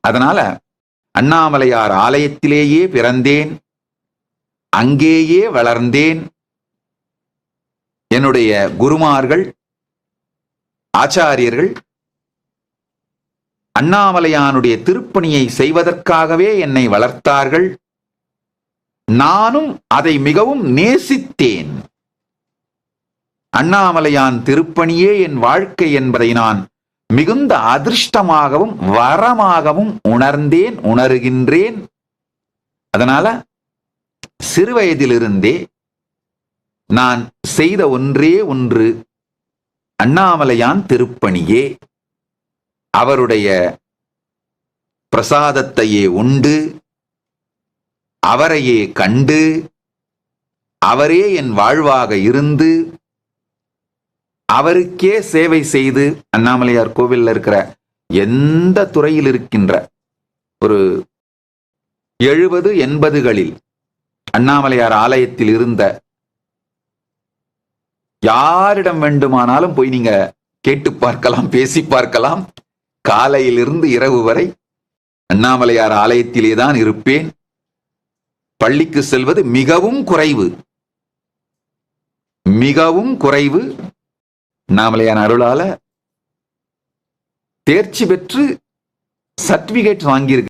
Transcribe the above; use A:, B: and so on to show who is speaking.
A: அதனால அண்ணாமலையார் ஆலயத்திலேயே பிறந்தேன், அங்கேயே வளர்ந்தேன். என்னுடைய குருமார்கள், ஆச்சாரியர்கள் அண்ணாமலையானுடைய திருப்பணியை செய்வதற்காகவே என்னை வளர்த்தார்கள். நானும் அதை மிகவும் நேசித்தேன். அண்ணாமலையான் திருப்பணியே என் வாழ்க்கை என்பதை நான் மிகுந்த அதிர்ஷ்டமாகவும் வரமாகவும் உணர்கின்றேன். அதனால சிறுவயதிலிருந்தே நான் செய்த ஒன்றே ஒன்று அண்ணாமலையான் திருப்பணியே. அவருடைய பிரசாதத்தையே உண்டு, அவரையே கண்டு, அவரே என் வாழ்வாக இருந்து, அவருக்கே சேவை செய்து, அண்ணாமலையார் கோவிலில் இருக்கிற எந்த துறையில் இருக்கின்ற ஒரு 70-80களில் அண்ணாமலையார் ஆலயத்தில் இருந்த யாரிடம் வேண்டுமானாலும் போய் நீங்க கேட்டு பார்க்கலாம், பேசி பார்க்கலாம். காலையிலிருந்து இரவு வரை அண்ணாமலையார் ஆலயத்திலே தான் இருப்பேன். பள்ளிக்கு செல்வது மிகவும் குறைவு. அண்ணாமலையார் அருளால தேர்ச்சி பெற்று சர்டிபிகேட் வாங்கியிருக்க